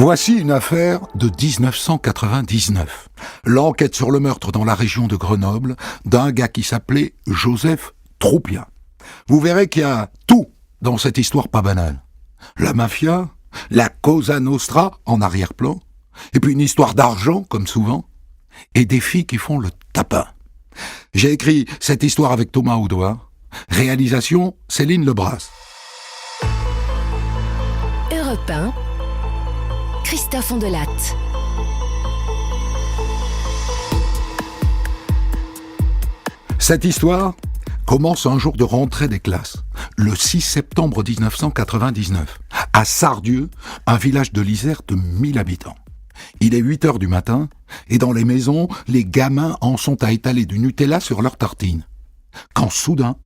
Voici une affaire de 1999. L'enquête sur le meurtre dans la région de Grenoble d'un gars qui s'appelait Joseph Troupia. Vous verrez qu'il y a tout dans cette histoire pas banale. La mafia, la Cosa Nostra en arrière-plan, et puis une histoire d'argent, comme souvent, et des filles qui font le tapin. J'ai écrit cette histoire avec Thomas Audoir. Réalisation, Céline Lebras. Europe 1, Christophe Ondelatte. Cette histoire commence un jour de rentrée des classes, le 6 septembre 1999, à Sardieu, un village de l'Isère de 1000 habitants. Il est 8 heures du matin, et dans les maisons, les gamins en sont à étaler du Nutella sur leurs tartines. Quand soudain...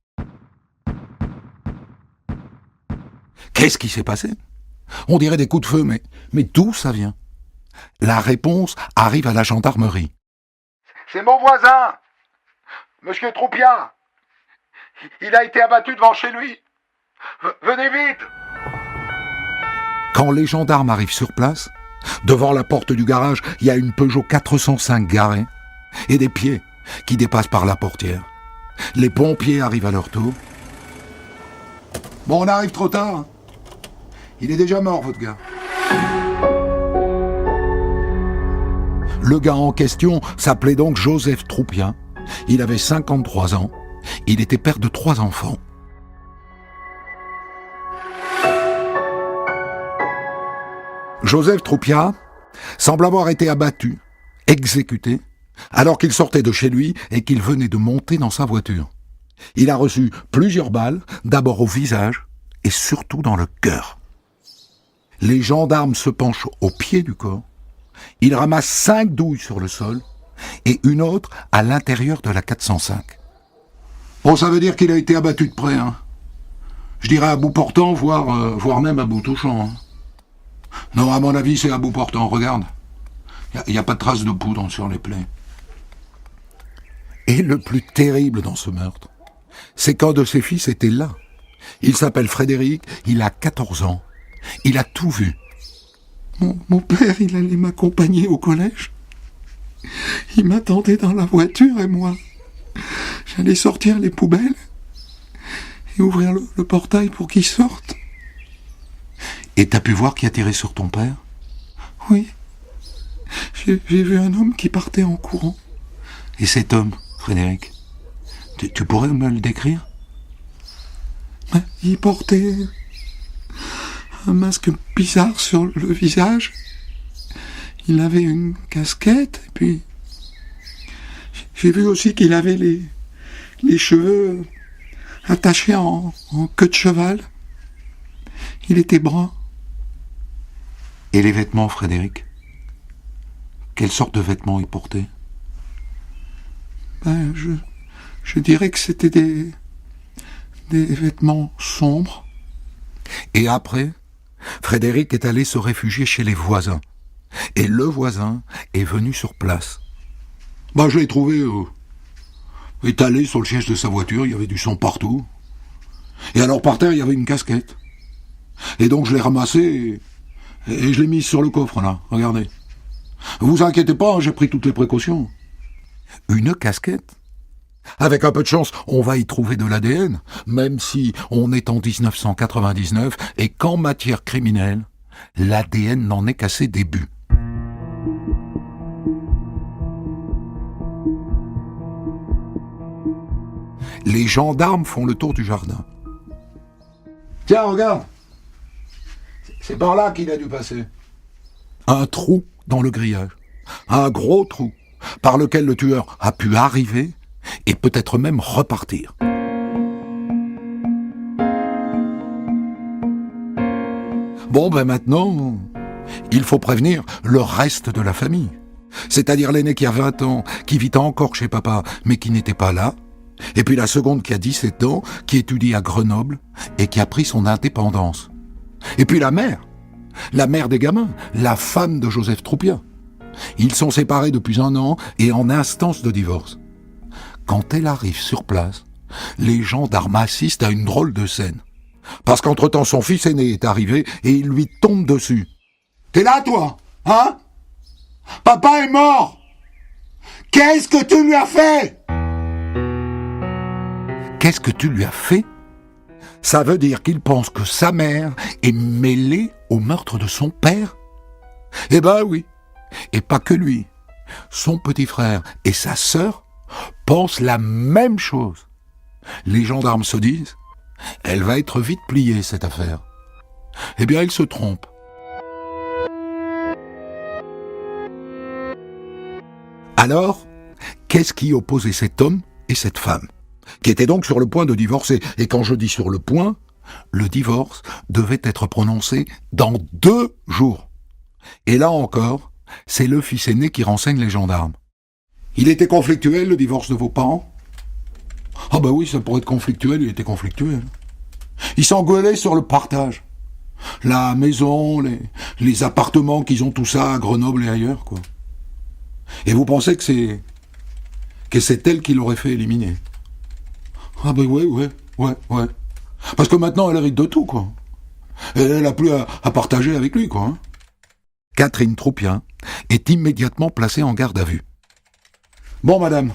Qu'est-ce qui s'est passé ? On dirait des coups de feu, mais d'où ça vient ? La réponse arrive à la gendarmerie. C'est mon voisin, Monsieur Troupia. Il a été abattu devant chez lui. Venez vite. Quand les gendarmes arrivent sur place, devant la porte du garage, il y a une Peugeot 405 garée et des pieds qui dépassent par la portière. Les pompiers arrivent à leur tour. Bon, on arrive trop tard. Il est déjà mort, votre gars. Le gars en question s'appelait donc Joseph Troupia. Il avait 53 ans. Il était père de 3 enfants. Joseph Troupia semble avoir été abattu, exécuté, alors qu'il sortait de chez lui et qu'il venait de monter dans sa voiture. Il a reçu plusieurs balles, d'abord au visage et surtout dans le cœur. Les gendarmes se penchent au pied du corps. Ils ramassent 5 douilles sur le sol et une autre à l'intérieur de la 405. Bon, ça veut dire qu'il a été abattu de près, hein. Je dirais à bout portant, voire même à bout touchant. Hein. Non, à mon avis, c'est à bout portant. Regarde, il n'y a pas de traces de poudre sur les plaies. Et le plus terrible dans ce meurtre, c'est qu'un de ses fils était là. Il s'appelle Frédéric, il a 14 ans. Il a tout vu. Mon père, il allait m'accompagner au collège. Il m'attendait dans la voiture et moi, j'allais sortir les poubelles et ouvrir le portail pour qu'il sorte. Et t'as pu voir qui a tiré sur ton père ? Oui. J'ai vu un homme qui partait en courant. Et cet homme, Frédéric, tu pourrais me le décrire ? Il portait un masque bizarre sur le visage. Il avait une casquette, et puis j'ai vu aussi qu'il avait les cheveux attachés en queue de cheval. Il était brun. Et les vêtements, Frédéric ? Quelle sorte de vêtements il portait ? Je dirais que c'était des vêtements sombres. Et après, Frédéric est allé se réfugier chez les voisins. Et le voisin est venu sur place. Je l'ai trouvé étalé sur le siège de sa voiture, il y avait du sang partout. Et alors par terre, il y avait une casquette. Et donc je l'ai ramassé et je l'ai mise sur le coffre, là, regardez. Vous inquiétez pas, j'ai pris toutes les précautions. Une casquette ? Avec un peu de chance, on va y trouver de l'ADN, même si on est en 1999 et qu'en matière criminelle, l'ADN n'en est qu'à ses débuts. Les gendarmes font le tour du jardin. Tiens, regarde. C'est par là qu'il a dû passer. Un trou dans le grillage. Un gros trou par lequel le tueur a pu arriver et peut-être même repartir. Bon, maintenant, il faut prévenir le reste de la famille. C'est-à-dire l'aîné qui a 20 ans, qui vit encore chez papa, mais qui n'était pas là. Et puis la seconde qui a 17 ans, qui étudie à Grenoble et qui a pris son indépendance. Et puis la mère des gamins, la femme de Joseph Troupia. Ils sont séparés depuis 1 an et en instance de divorce. Quand elle arrive sur place, les gendarmes assistent à une drôle de scène. Parce qu'entre-temps, son fils aîné est arrivé et il lui tombe dessus. T'es là, toi? Hein? Papa est mort! Qu'est-ce que tu lui as fait? Qu'est-ce que tu lui as fait? Ça veut dire qu'il pense que sa mère est mêlée au meurtre de son père? Eh ben oui. Et pas que lui. Son petit frère et sa sœur pensent la même chose. Les gendarmes se disent, elle va être vite pliée, cette affaire. Eh bien, ils se trompent. Alors, qu'est-ce qui opposait cet homme et cette femme, qui étaient donc sur le point de divorcer? Et quand je dis sur le point, le divorce devait être prononcé dans 2 jours. Et là encore, c'est le fils aîné qui renseigne les gendarmes. Il était conflictuel, le divorce de vos parents? Ah bah oui, ça pourrait être conflictuel, il était conflictuel. Ils s'engueulaient sur le partage. La maison, les appartements qu'ils ont tout ça à Grenoble et ailleurs, quoi. Et vous pensez que c'est elle qui l'aurait fait éliminer? Ah ben ouais. Parce que maintenant, elle hérite de tout, quoi. Et elle a plus à partager avec lui, quoi. Hein. Catherine Troupien est immédiatement placée en garde à vue. Bon, madame,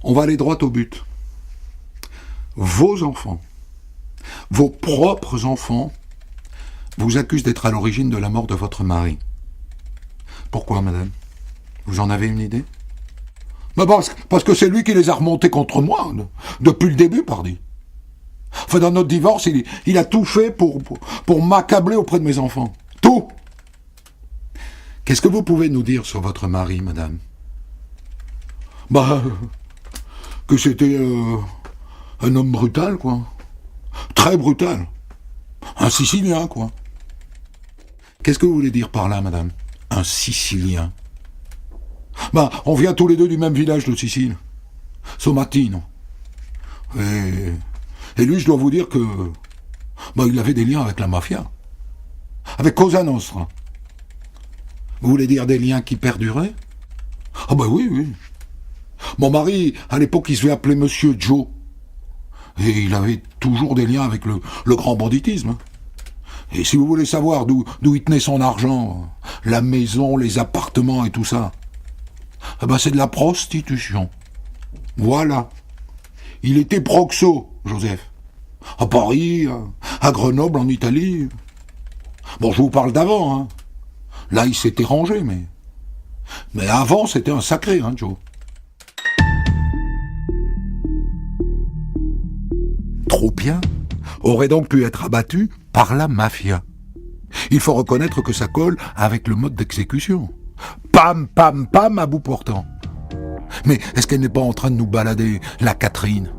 on va aller droit au but. Vos enfants, vos propres enfants, vous accusent d'être à l'origine de la mort de votre mari. Pourquoi, madame? Vous en avez une idée? Mais parce que c'est lui qui les a remontés contre moi, depuis le début, pardi. Enfin, dans notre divorce, il a tout fait pour m'accabler auprès de mes enfants. Tout! Qu'est-ce que vous pouvez nous dire sur votre mari, madame? Que c'était un homme brutal, quoi. Très brutal. Un Sicilien, quoi. Qu'est-ce que vous voulez dire par là, madame? Un Sicilien? On vient tous les deux du même village de Sicile. Somatino. Et lui, je dois vous dire que... il avait des liens avec la mafia. Avec Cosa Nostra. Vous voulez dire des liens qui perduraient? Ah oui. Mon mari, à l'époque, il se fait appeler Monsieur Joe. Et il avait toujours des liens avec le grand banditisme. Et si vous voulez savoir d'où il tenait son argent, la maison, les appartements et tout ça, c'est de la prostitution. Voilà. Il était proxo, Joseph. À Paris, à Grenoble, en Italie. Bon, je vous parle d'avant, hein. Là, il s'était rangé, mais avant, c'était un sacré, hein, Joe. Troupien aurait donc pu être abattu par la mafia. Il faut reconnaître que ça colle avec le mode d'exécution. Pam, pam, pam, à bout portant. Mais est-ce qu'elle n'est pas en train de nous balader, la Catherine?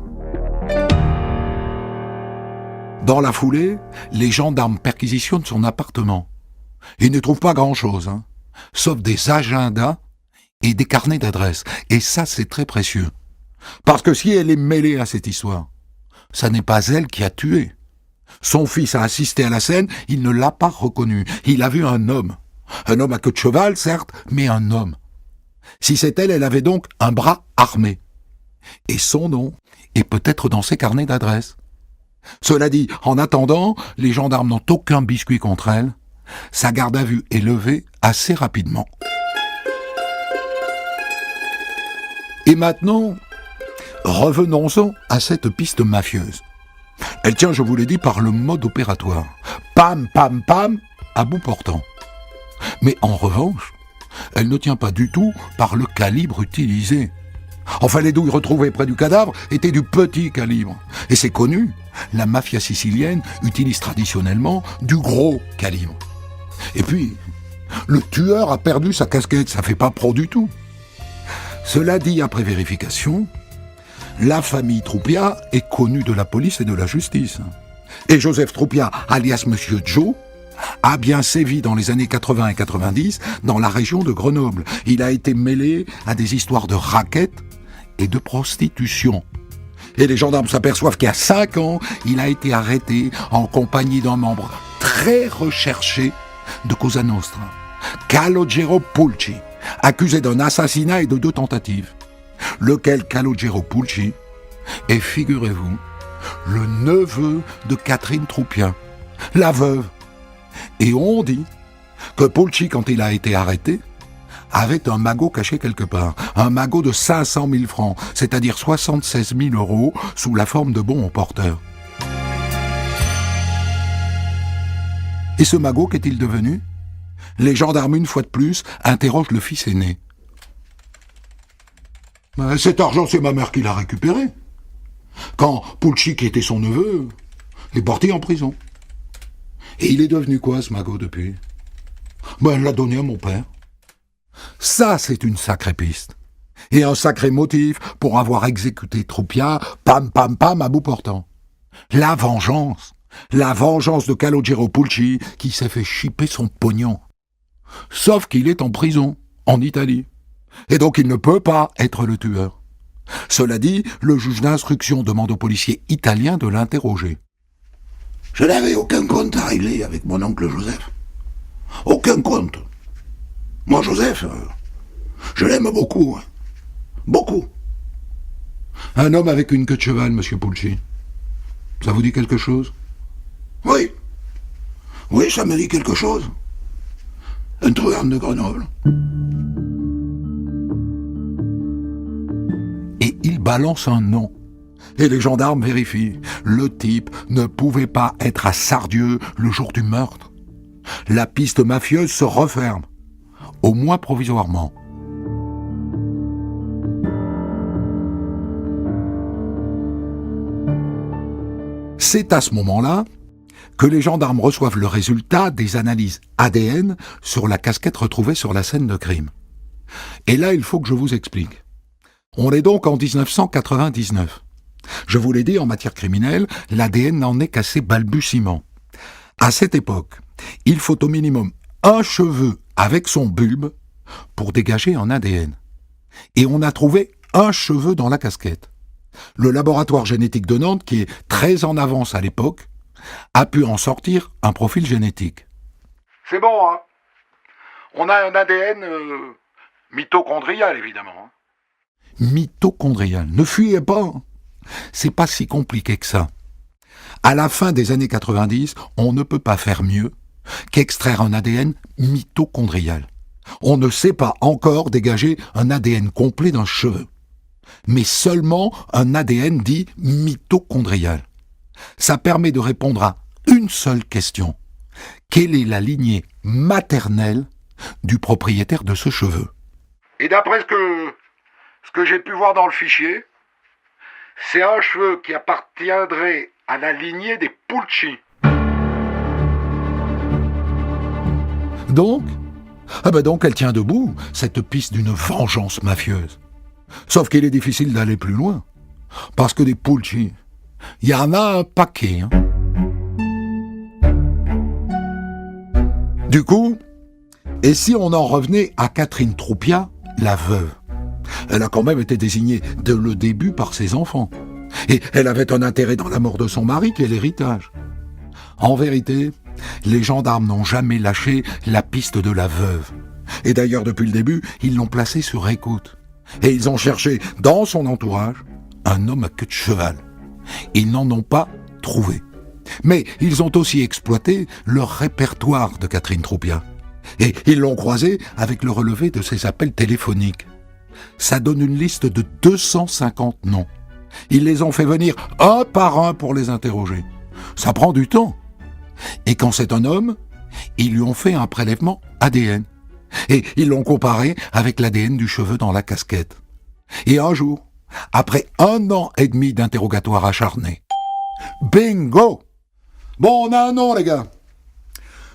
Dans la foulée, les gendarmes perquisitionnent son appartement. Ils ne trouvent pas grand-chose, hein, sauf des agendas et des carnets d'adresses. Et ça, c'est très précieux. Parce que si elle est mêlée à cette histoire, ça n'est pas elle qui a tué. Son fils a assisté à la scène, il ne l'a pas reconnu. Il a vu un homme. Un homme à queue de cheval, certes, mais un homme. Si c'est elle, elle avait donc un bras armé. Et son nom est peut-être dans ses carnets d'adresses. Cela dit, en attendant, les gendarmes n'ont aucun biscuit contre elle. Sa garde à vue est levée assez rapidement. Et maintenant, revenons-en à cette piste mafieuse. Elle tient, je vous l'ai dit, par le mode opératoire. Pam, pam, pam, à bout portant. Mais en revanche, elle ne tient pas du tout par le calibre utilisé. Enfin, les douilles retrouvées près du cadavre étaient du petit calibre. Et c'est connu, la mafia sicilienne utilise traditionnellement du gros calibre. Et puis, le tueur a perdu sa casquette, ça fait pas pro du tout. Cela dit, après vérification, la famille Troupia est connue de la police et de la justice. Et Joseph Troupia, alias Monsieur Joe, a bien sévi dans les années 80 et 90 dans la région de Grenoble. Il a été mêlé à des histoires de raquettes et de prostitution. Et les gendarmes s'aperçoivent qu'il y a 5 ans, il a été arrêté en compagnie d'un membre très recherché de Cosa Nostra, Calogero Pulci, accusé d'un assassinat et de 2 tentatives. Lequel Calogero Pulci est, figurez-vous, le neveu de Catherine Troupien, la veuve. Et on dit que Pulci, quand il a été arrêté, avait un magot caché quelque part. Un magot de 500 000 francs, c'est-à-dire 76 000 euros, sous la forme de bons au porteur. Et ce magot, qu'est-il devenu? Les gendarmes, une fois de plus, interrogent le fils aîné. Cet argent, c'est ma mère qui l'a récupéré. Quand Pulci, qui était son neveu, est parti en prison. Et il est devenu quoi, ce magot, depuis? Elle l'a donné à mon père. Ça, c'est une sacrée piste. Et un sacré motif pour avoir exécuté Trupia, pam, pam, pam, à bout portant. La vengeance de Calogero Pulci qui s'est fait chipper son pognon. Sauf qu'il est en prison, en Italie. Et donc il ne peut pas être le tueur. Cela dit, le juge d'instruction demande au policier italien de l'interroger. Je n'avais aucun compte à régler avec mon oncle Joseph. Aucun compte. Moi, Joseph, je l'aime beaucoup. Hein. Beaucoup. Un homme avec une queue de cheval, monsieur Pulci. Ça vous dit quelque chose? Oui. Oui, ça me dit quelque chose. Un truand de Grenoble. Et il balance un nom. Et les gendarmes vérifient. Le type ne pouvait pas être à Sardieu le jour du meurtre. La piste mafieuse se referme. Au moins provisoirement. C'est à ce moment-là que les gendarmes reçoivent le résultat des analyses ADN sur la casquette retrouvée sur la scène de crime. Et là, il faut que je vous explique. On est donc en 1999. Je vous l'ai dit, en matière criminelle, l'ADN n'en est qu'à ses balbutiements. À cette époque, il faut au minimum un cheveu avec son bulbe pour dégager un ADN. Et on a trouvé un cheveu dans la casquette. Le laboratoire génétique de Nantes, qui est très en avance à l'époque, a pu en sortir un profil génétique. C'est bon, hein. On a un ADN mitochondrial, évidemment. Hein. Mitochondrial. Ne fuyez pas. C'est pas si compliqué que ça. À la fin des années 90, on ne peut pas faire mieux qu'extraire un ADN mitochondrial. On ne sait pas encore dégager un ADN complet d'un cheveu, mais seulement un ADN dit mitochondrial. Ça permet de répondre à une seule question. Quelle est la lignée maternelle du propriétaire de ce cheveu? Et d'après ce que j'ai pu voir dans le fichier, c'est un cheveu qui appartiendrait à la lignée des Pulci. Donc elle tient debout, cette piste d'une vengeance mafieuse. Sauf qu'il est difficile d'aller plus loin. Parce que des Pulci, il y en a un paquet. Hein. Du coup, et si on en revenait à Catherine Trupia, la veuve? Elle a quand même été désignée dès le début par ses enfants. Et elle avait un intérêt dans la mort de son mari, qui est l'héritage. En vérité, les gendarmes n'ont jamais lâché la piste de la veuve. Et d'ailleurs, depuis le début, ils l'ont placée sur écoute. Et ils ont cherché, dans son entourage, un homme à queue de cheval. Ils n'en ont pas trouvé. Mais ils ont aussi exploité le répertoire de Catherine Trupia. Et ils l'ont croisé avec le relevé de ses appels téléphoniques. Ça donne une liste de 250 noms. Ils les ont fait venir un par un pour les interroger. Ça prend du temps. Et quand c'est un homme, ils lui ont fait un prélèvement ADN. Et ils l'ont comparé avec l'ADN du cheveu dans la casquette. Et un jour, après 1 an et demi d'interrogatoire acharné, bingo! Bon, on a un nom, les gars.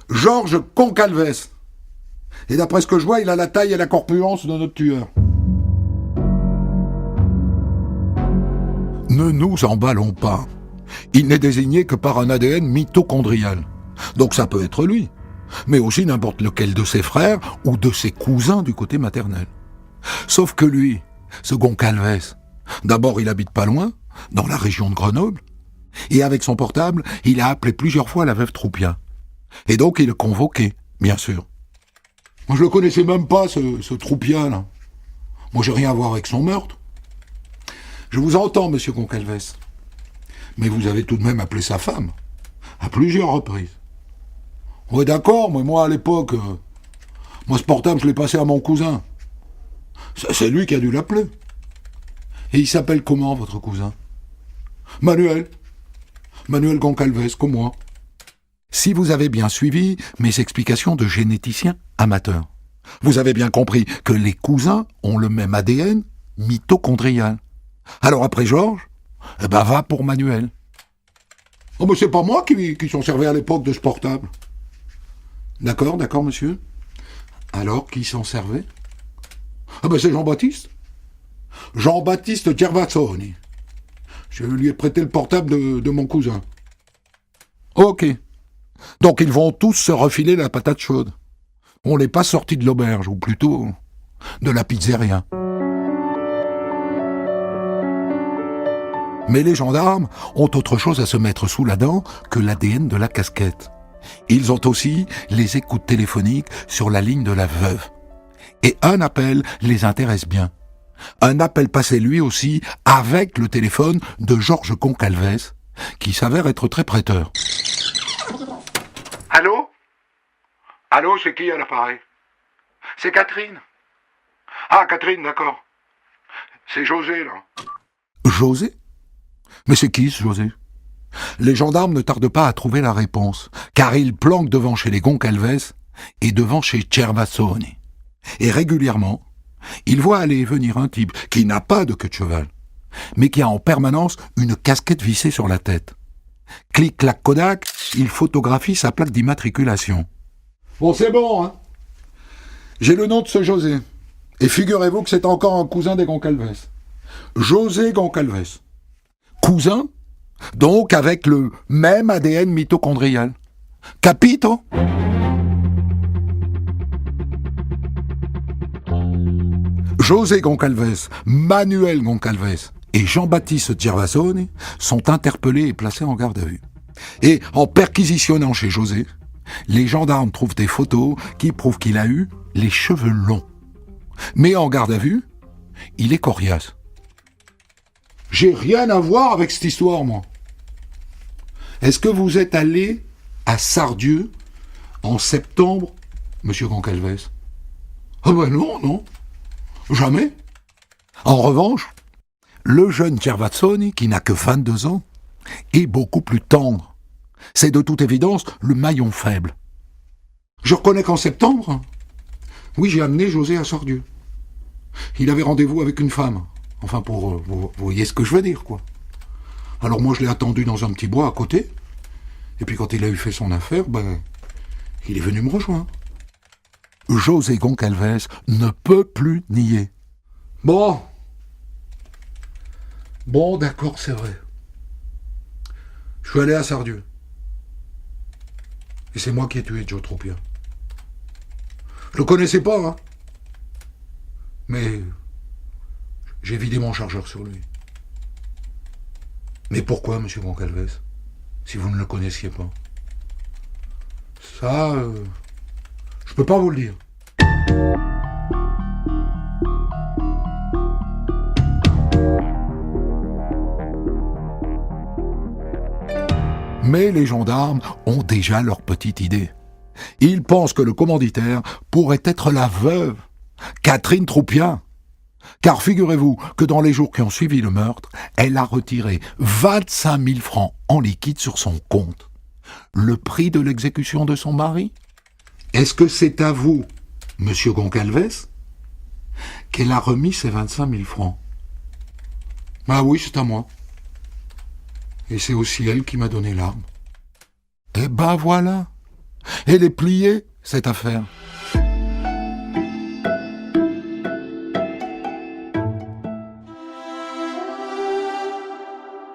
Georges Concalves. Et d'après ce que je vois, il a la taille et la corpulence de notre tueur. Ne nous emballons pas. Il n'est désigné que par un ADN mitochondrial. Donc ça peut être lui, mais aussi n'importe lequel de ses frères ou de ses cousins du côté maternel. Sauf que lui, ce Goncalves, d'abord il habite pas loin, dans la région de Grenoble, et avec son portable, il a appelé plusieurs fois la veuve Trupia. Et donc il est convoqué, bien sûr. Moi je le connaissais même pas, ce Trupia, là. Moi j'ai rien à voir avec son meurtre. Je vous entends, monsieur Goncalves. Mais vous avez tout de même appelé sa femme, à plusieurs reprises. Ouais, d'accord, mais moi, à l'époque, moi, ce portable, je l'ai passé à mon cousin. C'est lui qui a dû l'appeler. Et il s'appelle comment, votre cousin? Manuel. Manuel Goncalves, comme moi. Si vous avez bien suivi mes explications de généticien amateur, vous avez bien compris que les cousins ont le même ADN mitochondrial. Alors après Georges, eh ben va pour Manuel. Oh, mais c'est pas moi qui s'en servais à l'époque de ce portable. D'accord, monsieur. Alors, qui s'en servait? Ah ben c'est Jean-Baptiste. Jean-Baptiste Gervasoni. Je lui ai prêté le portable de mon cousin. Ok. Donc ils vont tous se refiler la patate chaude. On n'est pas sorti de l'auberge, ou plutôt de la pizzeria. Mais les gendarmes ont autre chose à se mettre sous la dent que l'ADN de la casquette. Ils ont aussi les écoutes téléphoniques sur la ligne de la veuve. Et un appel les intéresse bien. Un appel passé lui aussi avec le téléphone de Georges Goncalves, qui s'avère être très prêteur. Allô? Allô, c'est qui à l'appareil? C'est Catherine. Ah, Catherine, d'accord. C'est José, là. José? Mais c'est qui, ce José? Les gendarmes ne tardent pas à trouver la réponse, car ils planquent devant chez les Goncalves et devant chez Gervasoni. Et régulièrement, ils voient aller et venir un type qui n'a pas de queue de cheval, mais qui a en permanence une casquette vissée sur la tête. Clic-clac Kodak, il photographie sa plaque d'immatriculation. Bon, c'est bon, hein. J'ai le nom de ce José. Et figurez-vous que c'est encore un cousin des Goncalves. José Goncalves. Cousin, donc avec le même ADN mitochondrial. Capito? José Goncalves, Manuel Goncalves et Jean-Baptiste Gervasoni sont interpellés et placés en garde à vue. Et en perquisitionnant chez José, les gendarmes trouvent des photos qui prouvent qu'il a eu les cheveux longs. Mais en garde à vue, il est coriace. J'ai rien à voir avec cette histoire, moi. Est-ce que vous êtes allé à Sardieu en septembre, monsieur Goncalves? Ah ben non. Jamais. En revanche, le jeune Gervasoni, qui n'a que 22 ans, est beaucoup plus tendre. C'est de toute évidence le maillon faible. Je reconnais qu'en septembre, oui, j'ai amené José à Sardieu. Il avait rendez-vous avec une femme. Enfin, vous voyez ce que je veux dire, quoi. Alors moi, je l'ai attendu dans un petit bois à côté. Et puis quand il a eu fait son affaire, il est venu me rejoindre. José Goncalves ne peut plus nier. Bon, d'accord, c'est vrai. Je suis allé à Sardieu. Et c'est moi qui ai tué Joe Troupien. Je le connaissais pas, hein. Mais j'ai vidé mon chargeur sur lui. Mais pourquoi, monsieur Goncalves, si vous ne le connaissiez pas? Ça, je peux pas vous le dire. Mais les gendarmes ont déjà leur petite idée. Ils pensent que le commanditaire pourrait être la veuve, Catherine Troupien. Car figurez-vous que dans les jours qui ont suivi le meurtre, elle a retiré 25 000 francs en liquide sur son compte. Le prix de l'exécution de son mari? Est-ce que c'est à vous, monsieur Goncalves, qu'elle a remis ces 25 000 francs? Ah oui, c'est à moi. Et c'est aussi elle qui m'a donné l'arme. Eh ben voilà. Elle est pliée, cette affaire.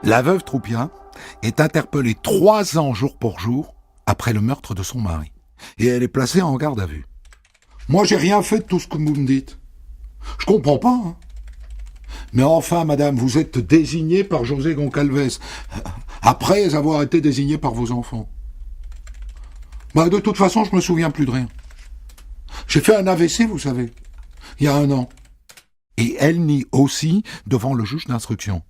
La veuve Troupien est interpellée 3 ans jour pour jour après le meurtre de son mari. Et elle est placée en garde à vue. Moi, j'ai rien fait de tout ce que vous me dites. Je comprends pas, hein. Mais enfin, madame, vous êtes désignée par José Goncalves, après avoir été désignée par vos enfants. De toute façon, je me souviens plus de rien. J'ai fait un AVC, vous savez, il y a 1 an. Et elle nie aussi devant le juge d'instruction.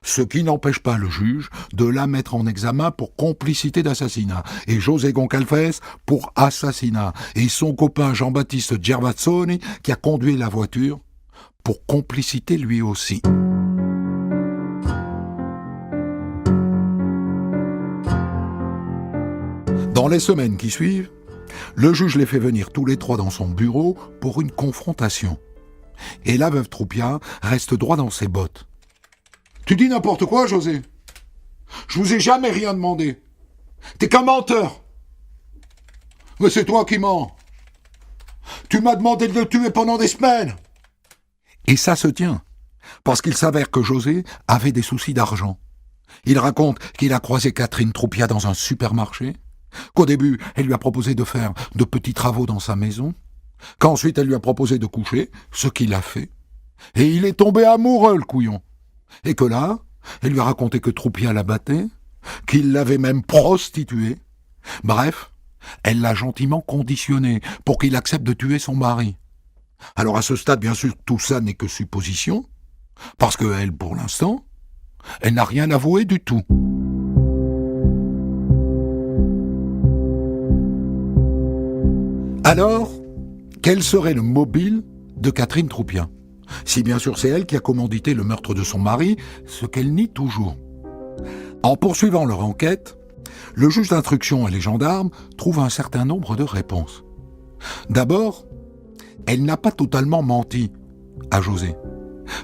Ce qui n'empêche pas le juge de la mettre en examen pour complicité d'assassinat, et José Goncalves pour assassinat, et son copain Jean-Baptiste Gervazzoni, qui a conduit la voiture, pour complicité lui aussi. Dans les semaines qui suivent, le juge les fait venir tous les trois dans son bureau pour une confrontation. Et la veuve Troupia reste droit dans ses bottes. Tu dis n'importe quoi, José. Je vous ai jamais rien demandé. T'es qu'un menteur. Mais c'est toi qui mens. Tu m'as demandé de le tuer pendant des semaines. Et ça se tient, parce qu'il s'avère que José avait des soucis d'argent. Il raconte qu'il a croisé Catherine Troupia dans un supermarché, qu'au début, elle lui a proposé de faire de petits travaux dans sa maison, qu'ensuite elle lui a proposé de coucher, ce qu'il a fait, et il est tombé amoureux, le couillon. Et que là, elle lui a raconté que Troupia la battait, qu'il l'avait même prostituée. Bref, elle l'a gentiment conditionné pour qu'il accepte de tuer son mari. Alors à ce stade, bien sûr, tout ça n'est que supposition, parce que elle, pour l'instant, elle n'a rien avoué du tout. Alors, quel serait le mobile de Catherine Troupia ? Si bien sûr c'est elle qui a commandité le meurtre de son mari, ce qu'elle nie toujours. En poursuivant leur enquête, le juge d'instruction et les gendarmes trouvent un certain nombre de réponses. D'abord, elle n'a pas totalement menti à José.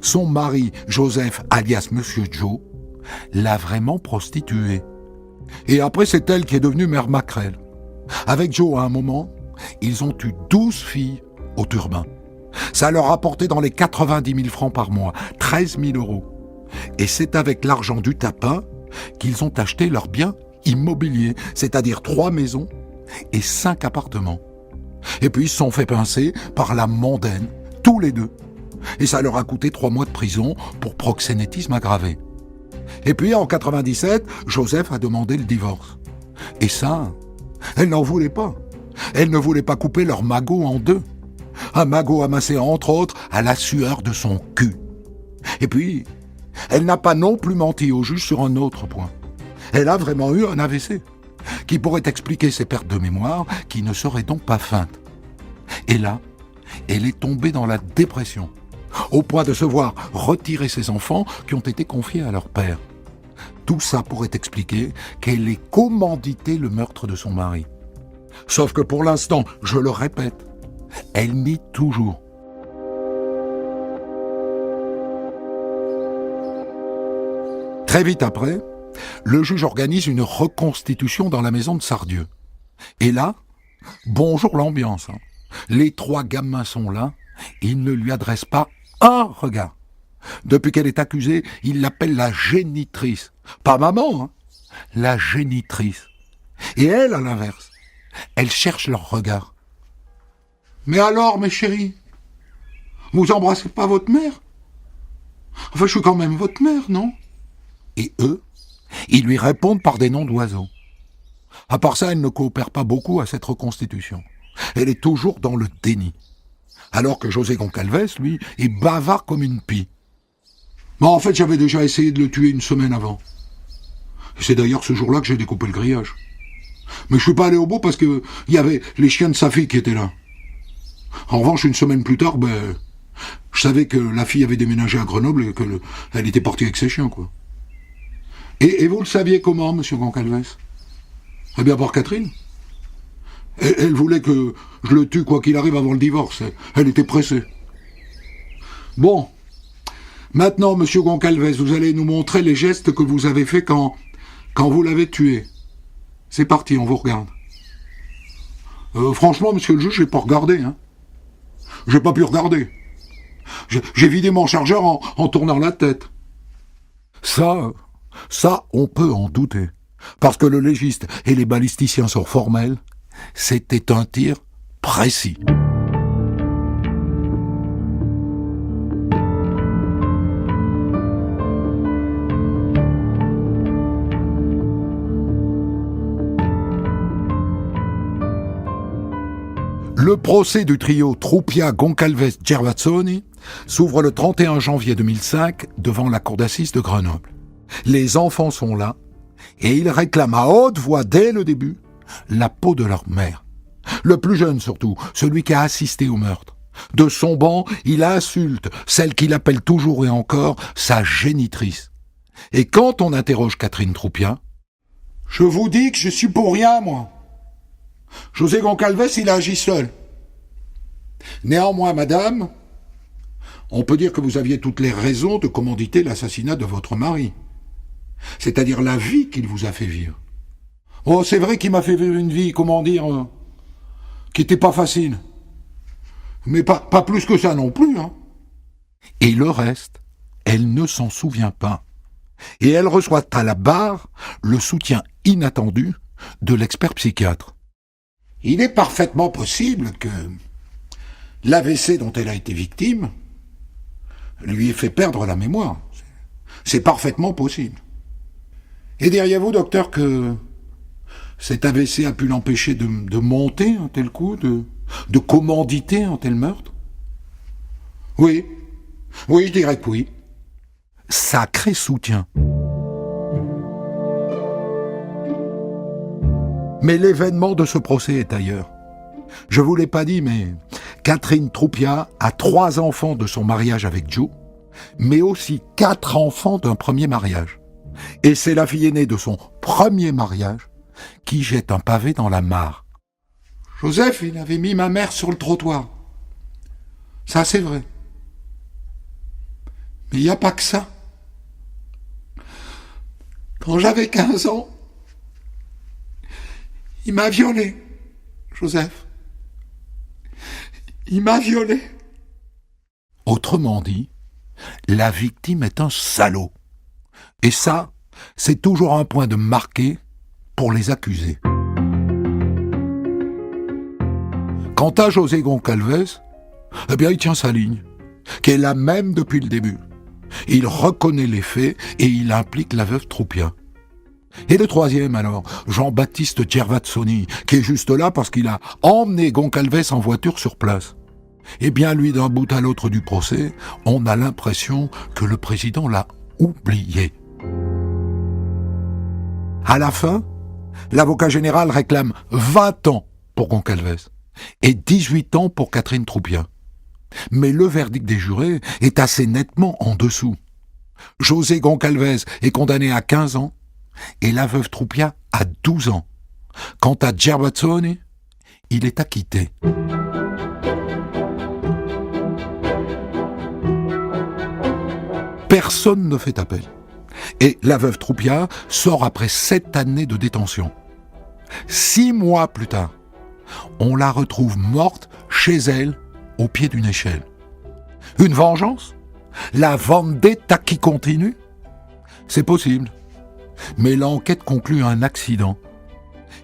Son mari, Joseph, alias Monsieur Joe, l'a vraiment prostituée. Et après, c'est elle qui est devenue mère Macrel. Avec Joe, à un moment, ils ont eu 12 filles au turbin. Ça leur a porté dans les 90 000 francs par mois, 13 000 €. Et c'est avec l'argent du tapin qu'ils ont acheté leurs biens immobiliers, c'est-à-dire 3 maisons et 5 appartements. Et puis ils se sont fait pincer par la mondaine, tous les deux. Et ça leur a coûté 3 mois de prison pour proxénétisme aggravé. Et puis en 97, Joseph a demandé le divorce. Et ça, elle n'en voulait pas. Elle ne voulait pas couper leur magot en deux. Un magot amassé entre autres à la sueur de son cul. Et puis, elle n'a pas non plus menti au juge sur un autre point. Elle a vraiment eu un AVC, qui pourrait expliquer ses pertes de mémoire, qui ne seraient donc pas feintes. Et là, elle est tombée dans la dépression, au point de se voir retirer ses enfants qui ont été confiés à leur père. Tout ça pourrait expliquer qu'elle ait commandité le meurtre de son mari. Sauf que pour l'instant, je le répète, elle nie toujours. Très vite après, le juge organise une reconstitution dans la maison de Sardieu. Et là, bonjour l'ambiance. Les 3 gamins sont là, ils ne lui adressent pas un regard. Depuis qu'elle est accusée, ils l'appellent la génitrice. Pas maman, la génitrice. Et elle, à l'inverse, elle cherche leur regard. Mais alors, mes chéris, vous embrassez pas votre mère? Enfin, je suis quand même votre mère, non? Et eux, ils lui répondent par des noms d'oiseaux. À part ça, elle ne coopère pas beaucoup à cette reconstitution. Elle est toujours dans le déni. Alors que José Goncalves, lui, est bavard comme une pie. Mais en fait, j'avais déjà essayé de le tuer une semaine avant. C'est d'ailleurs ce jour-là que j'ai découpé le grillage. Mais je suis pas allé au bout parce que il y avait les chiens de sa fille qui étaient là. En revanche, une semaine plus tard, je savais que la fille avait déménagé à Grenoble et qu'elle était partie avec ses chiens, quoi. Et vous le saviez comment, monsieur Goncalves? Eh bien, par Catherine. Elle voulait que je le tue quoi qu'il arrive avant le divorce. Elle était pressée. Bon. Maintenant, monsieur Goncalves, vous allez nous montrer les gestes que vous avez faits quand vous l'avez tué. C'est parti, on vous regarde. Franchement, monsieur le juge, j'ai pas regardé, J'ai pas pu regarder. J'ai vidé mon chargeur en tournant la tête. Ça, on peut en douter. Parce que le légiste et les balisticiens sont formels. C'était un tir précis. Le procès du trio Troupia, Goncalves, Gervazzoni s'ouvre le 31 janvier 2005 devant la cour d'assises de Grenoble. Les enfants sont là et ils réclament à haute voix dès le début la peau de leur mère. Le plus jeune surtout, celui qui a assisté au meurtre. De son banc, il insulte celle qu'il appelle toujours et encore sa génitrice. Et quand on interroge Catherine Troupia, « Je vous dis que je suis pour rien, moi. José Goncalves, il a agi seul. Néanmoins, madame, on peut dire que vous aviez toutes les raisons de commanditer l'assassinat de votre mari. C'est-à-dire la vie qu'il vous a fait vivre. Oh, c'est vrai qu'il m'a fait vivre une vie, comment dire, qui n'était pas facile. Mais pas plus que ça non plus, hein. » Et le reste, elle ne s'en souvient pas. Et elle reçoit à la barre le soutien inattendu de l'expert psychiatre. Il est parfaitement possible que l'AVC dont elle a été victime lui ait fait perdre la mémoire. C'est parfaitement possible. Et diriez-vous, docteur, que cet AVC a pu l'empêcher de monter un tel coup, de commanditer un tel meurtre? Oui, je dirais que oui. Sacré soutien. Mais l'événement de ce procès est ailleurs. Je vous l'ai pas dit, mais Catherine Troupia a 3 enfants de son mariage avec Joe, mais aussi 4 enfants d'un premier mariage. Et c'est la fille aînée de son premier mariage qui jette un pavé dans la mare. Joseph, il avait mis ma mère sur le trottoir. Ça, c'est vrai. Mais il n'y a pas que ça. Quand j'avais 15 ans, il m'a violé, Joseph. Il m'a violé. Autrement dit, la victime est un salaud. Et ça, c'est toujours un point de marqué pour les accusés. Quant à José Goncalves, eh bien, il tient sa ligne, qui est la même depuis le début. Il reconnaît les faits et il implique la veuve Troupia. Et le troisième alors, Jean-Baptiste Gervazzoni, qui est juste là parce qu'il a emmené Goncalves en voiture sur place. Eh bien, lui, d'un bout à l'autre du procès, on a l'impression que le président l'a oublié. À la fin, l'avocat général réclame 20 ans pour Goncalves et 18 ans pour Catherine Troupia. Mais le verdict des jurés est assez nettement en dessous. José Goncalves est condamné à 15 ans et la veuve Troupia à 12 ans. Quant à Gervazzoni, il est acquitté. Personne ne fait appel. Et la veuve Troupia sort après 7 années de détention. 6 mois plus tard, on la retrouve morte chez elle, au pied d'une échelle. Une vengeance? La vendetta qui continue? C'est possible. Mais l'enquête conclut un accident.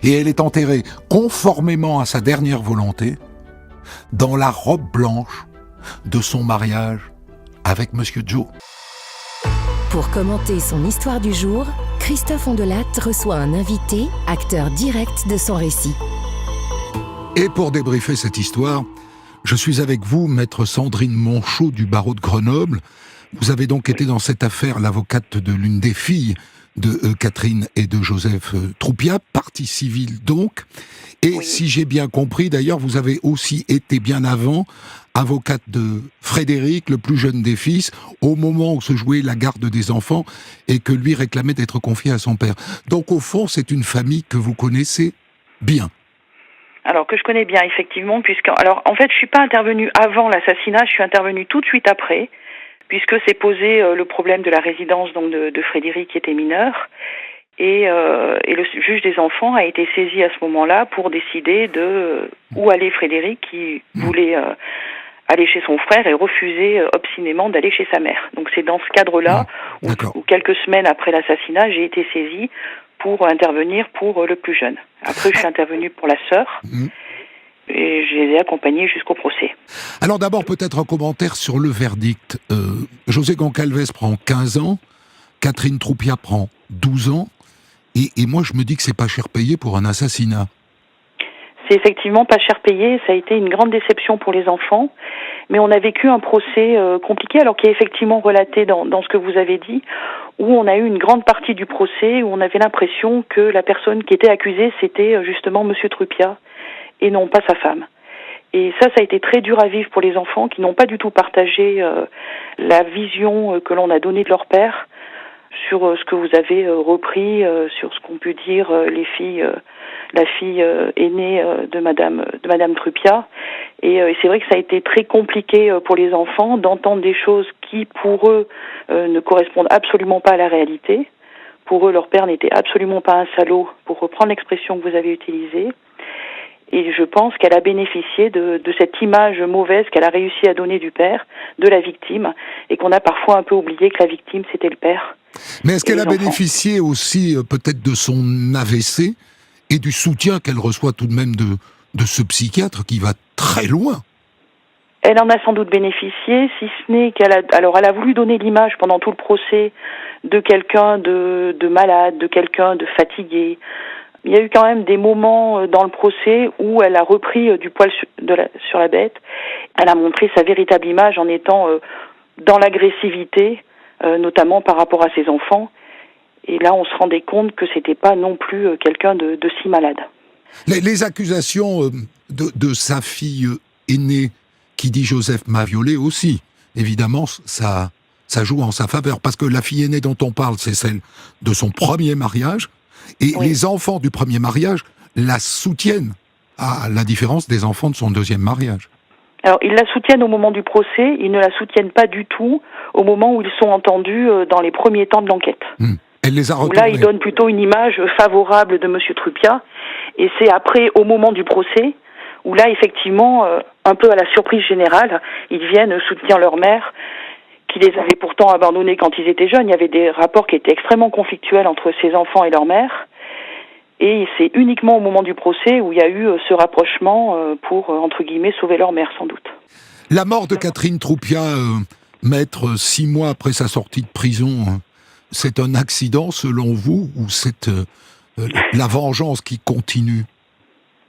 Et elle est enterrée, conformément à sa dernière volonté, dans la robe blanche de son mariage avec Monsieur Joe. Pour commenter son histoire du jour, Christophe Ondelat reçoit un invité, acteur direct de son récit. Et pour débriefer cette histoire, je suis avec vous, maître Sandrine Monchot du barreau de Grenoble. Vous avez donc été dans cette affaire l'avocate de l'une des filles de Catherine et de Joseph Troupia, partie civile donc. Et oui. Si j'ai bien compris, d'ailleurs, vous avez aussi été bien avant avocate de Frédéric, le plus jeune des fils, au moment où se jouait la garde des enfants et que lui réclamait d'être confié à son père. Donc au fond, c'est une famille que vous connaissez bien. Alors que je connais bien, effectivement, alors en fait, je suis pas intervenue avant l'assassinat, je suis intervenue tout de suite après, puisque s'est posé le problème de la résidence donc de Frédéric qui était mineur, et le juge des enfants a été saisi à ce moment-là pour décider de où allait Frédéric, qui voulait aller chez son frère et refusait obstinément d'aller chez sa mère. Donc c'est dans ce cadre-là où quelques semaines après l'assassinat, j'ai été saisie pour intervenir pour le plus jeune. Après, je suis intervenue pour la sœur. Et je les ai accompagnés jusqu'au procès. Alors d'abord, peut-être un commentaire sur le verdict. José Goncalves prend 15 ans, Catherine Troupia prend 12 ans, et moi je me dis que c'est pas cher payé pour un assassinat. c'était effectivement pas cher payé, ça a été une grande déception pour les enfants, mais on a vécu un procès compliqué, alors qui est effectivement relaté dans ce que vous avez dit, où on a eu une grande partie du procès, où on avait l'impression que la personne qui était accusée, c'était justement Monsieur Trupia, et non pas sa femme. Et ça a été très dur à vivre pour les enfants qui n'ont pas du tout partagé la vision que l'on a donnée de leur père sur ce que vous avez repris, sur ce qu'ont pu dire les filles, la fille aînée de Madame Trupia. Et c'est vrai que ça a été très compliqué pour les enfants d'entendre des choses qui, pour eux, ne correspondent absolument pas à la réalité. Pour eux, leur père n'était absolument pas un salaud, pour reprendre l'expression que vous avez utilisée. Et je pense qu'elle a bénéficié de cette image mauvaise qu'elle a réussi à donner du père, de la victime, et qu'on a parfois un peu oublié que la victime, c'était le père. Mais est-ce qu'elle a bénéficié aussi peut-être de son AVC et du soutien qu'elle reçoit tout de même de ce psychiatre qui va très loin? Elle en a sans doute bénéficié, si ce n'est qu'elle a voulu donner l'image pendant tout le procès de quelqu'un de malade, de quelqu'un de fatigué. Il y a eu quand même des moments dans le procès où elle a repris du poil sur la bête. Elle a montré sa véritable image en étant dans l'agressivité, notamment par rapport à ses enfants. Et là, on se rendait compte que c'était pas non plus quelqu'un de si malade. Les accusations de sa fille aînée qui dit Joseph m'a violée aussi, évidemment, ça joue en sa faveur. Parce que la fille aînée dont on parle, c'est celle de son premier mariage. Et oui, les enfants du premier mariage la soutiennent, à la différence des enfants de son deuxième mariage. Alors, ils la soutiennent au moment du procès, ils ne la soutiennent pas du tout au moment où ils sont entendus dans les premiers temps de l'enquête. Elle les a retournés. Là, ils donnent plutôt une image favorable de Monsieur Trupia, et c'est après, au moment du procès, où là, effectivement, un peu à la surprise générale, ils viennent soutenir leur mère, qui les avait pourtant abandonnés quand ils étaient jeunes. Il y avait des rapports qui étaient extrêmement conflictuels entre ces enfants et leur mère. Et c'est uniquement au moment du procès où il y a eu ce rapprochement pour, entre guillemets, sauver leur mère, sans doute. La mort de Catherine Trupia, maître, 6 mois après sa sortie de prison, c'est un accident selon vous, ou c'est la vengeance qui continue?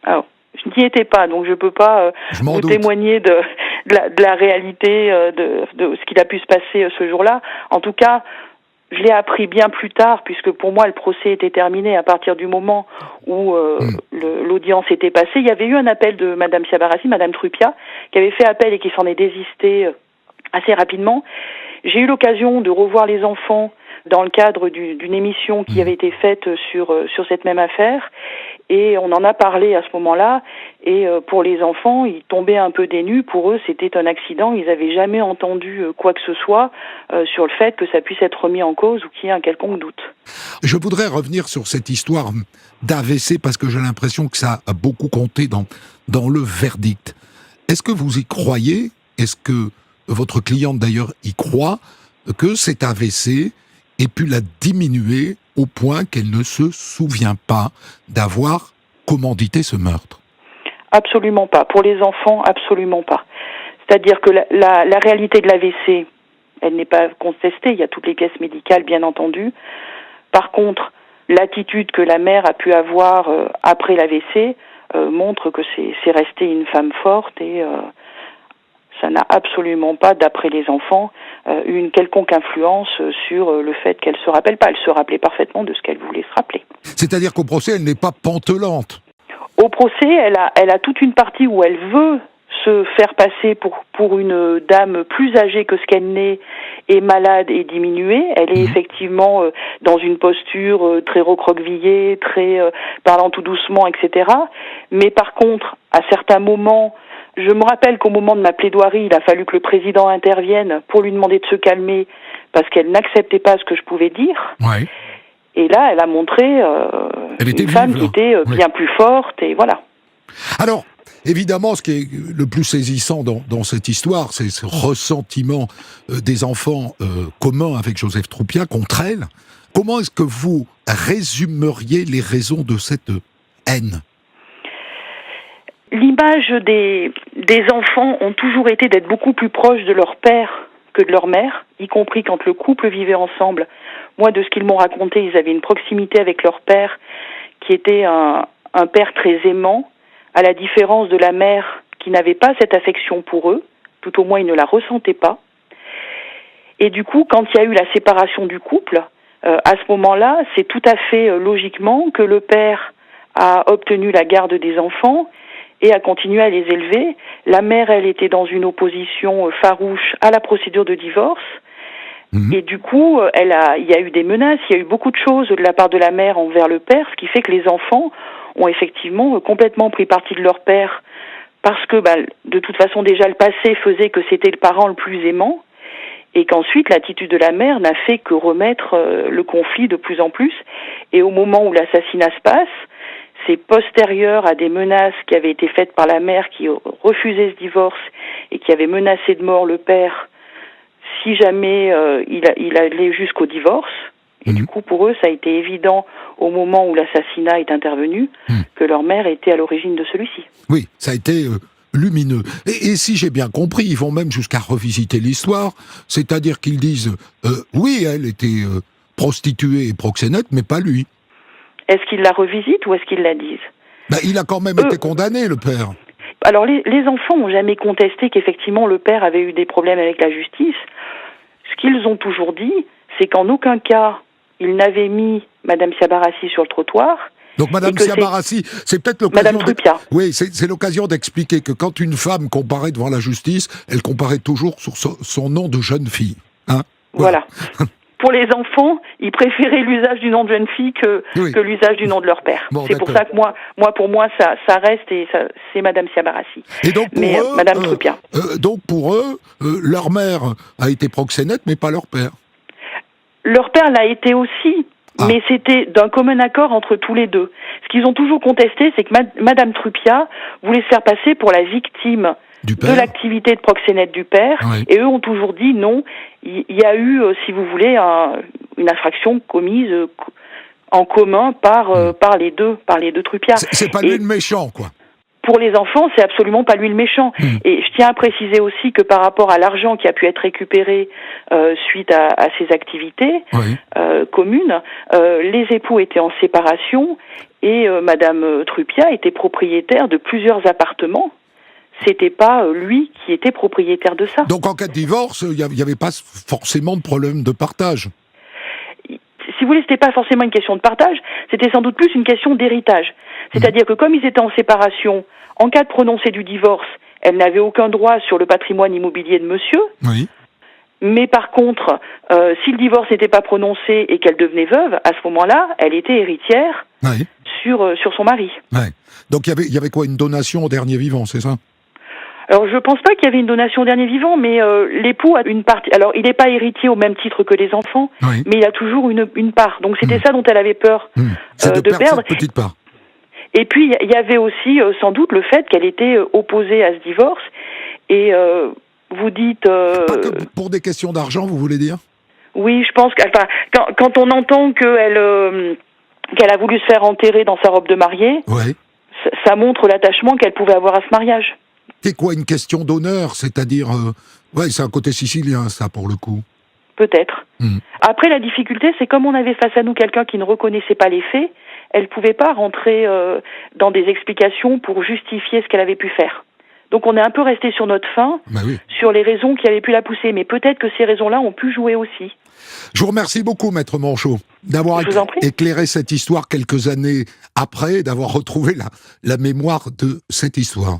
Alors, je n'y étais pas, donc je ne peux pas vous témoigner de la réalité de ce qu'il a pu se passer ce jour-là. En tout cas, je l'ai appris bien plus tard, puisque pour moi, le procès était terminé à partir du moment où l'audience était passée. Il y avait eu un appel de Madame Siabarassi, Madame Trupia, qui avait fait appel et qui s'en est désisté assez rapidement. J'ai eu l'occasion de revoir les enfants dans le cadre d'une émission qui avait été faite sur cette même affaire, et on en a parlé à ce moment-là, et pour les enfants, ils tombaient un peu des nues. Pour eux, c'était un accident, ils n'avaient jamais entendu quoi que ce soit sur le fait que ça puisse être remis en cause ou qu'il y ait un quelconque doute. Je voudrais revenir sur cette histoire d'AVC, parce que j'ai l'impression que ça a beaucoup compté dans le verdict. Est-ce que vous y croyez? Est-ce que votre cliente d'ailleurs y croit, que cet AVC ait pu la diminuer au point qu'elle ne se souvient pas d'avoir commandité ce meurtre? Absolument pas. Pour les enfants, absolument pas. C'est-à-dire que la réalité de l'AVC, elle n'est pas contestée, il y a toutes les pièces médicales, bien entendu. Par contre, l'attitude que la mère a pu avoir après l'AVC montre que c'est resté une femme forte, et ça n'a absolument pas, d'après les enfants, eu une quelconque influence sur le fait qu'elle se rappelle pas. Elle se rappelait parfaitement de ce qu'elle voulait se rappeler. C'est-à-dire qu'au procès, elle n'est pas pantelante? Au procès, elle a toute une partie où elle veut se faire passer pour une dame plus âgée que ce qu'elle n'est, et malade et diminuée. Elle est effectivement dans une posture très recroquevillée, très parlant tout doucement, etc. Mais par contre, à certains moments, je me rappelle qu'au moment de ma plaidoirie, il a fallu que le président intervienne pour lui demander de se calmer, parce qu'elle n'acceptait pas ce que je pouvais dire. Ouais. Et là, elle a montré une femme qui était bien plus forte, et voilà. Alors, évidemment, ce qui est le plus saisissant dans cette histoire, c'est ce ressentiment des enfants commun avec Joseph Trupia contre elle. Comment est-ce que vous résumeriez les raisons de cette haine? L'image des enfants ont toujours été d'être beaucoup plus proches de leur père que de leur mère, y compris quand le couple vivait ensemble. Moi, de ce qu'ils m'ont raconté, ils avaient une proximité avec leur père qui était un père très aimant, à la différence de la mère qui n'avait pas cette affection pour eux, tout au moins ils ne la ressentaient pas. Et du coup, quand il y a eu la séparation du couple, à ce moment-là, c'est tout à fait logiquement que le père a obtenu la garde des enfants et a continué à les élever. La mère, elle, était dans une opposition farouche à la procédure de divorce. Et du coup, il y a eu des menaces, il y a eu beaucoup de choses de la part de la mère envers le père, ce qui fait que les enfants ont effectivement complètement pris parti de leur père, parce que de toute façon déjà le passé faisait que c'était le parent le plus aimant, et qu'ensuite l'attitude de la mère n'a fait que remettre le conflit de plus en plus. Et au moment où l'assassinat se passe, c'est postérieur à des menaces qui avaient été faites par la mère qui refusait ce divorce et qui avait menacé de mort le père si jamais il allait jusqu'au divorce. Et du coup, pour eux, ça a été évident au moment où l'assassinat est intervenu que leur mère était à l'origine de celui-ci. Oui, ça a été lumineux. Et si j'ai bien compris, ils vont même jusqu'à revisiter l'histoire, c'est-à-dire qu'ils disent oui, elle était prostituée et proxénète, mais pas lui. Est-ce qu'ils la revisitent ou est-ce qu'ils la disent ? Il a quand même été condamné, le père. Alors, les enfants n'ont jamais contesté qu'effectivement le père avait eu des problèmes avec la justice. Ce qu'ils ont toujours dit, c'est qu'en aucun cas, ils n'avaient mis Madame Siabarassi sur le trottoir. Donc Madame Siabarassi, c'est peut-être l'occasion... Madame Trupia. Oui, c'est l'occasion d'expliquer que quand une femme comparait devant la justice, elle comparait toujours sur son nom de jeune fille. Hein, voilà. Pour les enfants, ils préféraient l'usage du nom de jeune fille que l'usage du nom de leur père. Bon, c'est pour ça que pour moi, ça reste et c'est Madame Siabarassi. Et donc pour eux, Madame Trupia. Donc pour eux, leur mère a été proxénète, mais pas leur père. Leur père l'a été aussi, mais c'était d'un commun accord entre tous les deux. Ce qu'ils ont toujours contesté, c'est que Madame Trupia voulait se faire passer pour la victime de l'activité de proxénète du père, et eux ont toujours dit non, il y a eu, si vous voulez, une infraction commise en commun par les deux Trupia. C'est pas lui le méchant, quoi. Pour les enfants, c'est absolument pas lui le méchant. Et je tiens à préciser aussi que par rapport à l'argent qui a pu être récupéré suite à ces activités communes, les époux étaient en séparation et Madame Trupia était propriétaire de plusieurs appartements. C'était pas lui qui était propriétaire de ça. Donc en cas de divorce, il y avait pas forcément de problème de partage. Si vous voulez, c'était pas forcément une question de partage, c'était sans doute plus une question d'héritage. C'est-à-dire que comme ils étaient en séparation, en cas de prononcé du divorce, elle n'avait aucun droit sur le patrimoine immobilier de monsieur. Oui. Mais par contre, si le divorce n'était pas prononcé et qu'elle devenait veuve, à ce moment-là, elle était héritière sur son mari. Ouais. Donc il y avait quoi, une donation au dernier vivant, c'est ça ? Alors je pense pas qu'il y avait une donation au dernier vivant, mais l'époux a une partie. Alors il n'est pas héritier au même titre que les enfants, mais il a toujours une part. Donc c'était ça dont elle avait peur c'est de perdre cette petite part. Et puis il y avait aussi sans doute le fait qu'elle était opposée à ce divorce. Et vous dites pas que pour des questions d'argent, vous voulez dire ? Oui, je pense que quand on entend qu'elle a voulu se faire enterrer dans sa robe de mariée, ça montre l'attachement qu'elle pouvait avoir à ce mariage. C'est quoi, une question d'honneur, c'est-à-dire... c'est un côté sicilien, ça, pour le coup. Peut-être. Après, la difficulté, c'est comme on avait face à nous quelqu'un qui ne reconnaissait pas les faits, elle ne pouvait pas rentrer dans des explications pour justifier ce qu'elle avait pu faire. Donc on est un peu resté sur notre faim, sur les raisons qui avaient pu la pousser, mais peut-être que ces raisons-là ont pu jouer aussi. Je vous remercie beaucoup, Maître Manchot, d'avoir éclairé cette histoire quelques années après, d'avoir retrouvé la mémoire de cette histoire.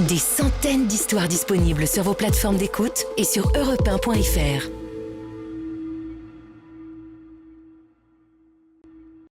Des centaines d'histoires disponibles sur vos plateformes d'écoute et sur europe1.fr.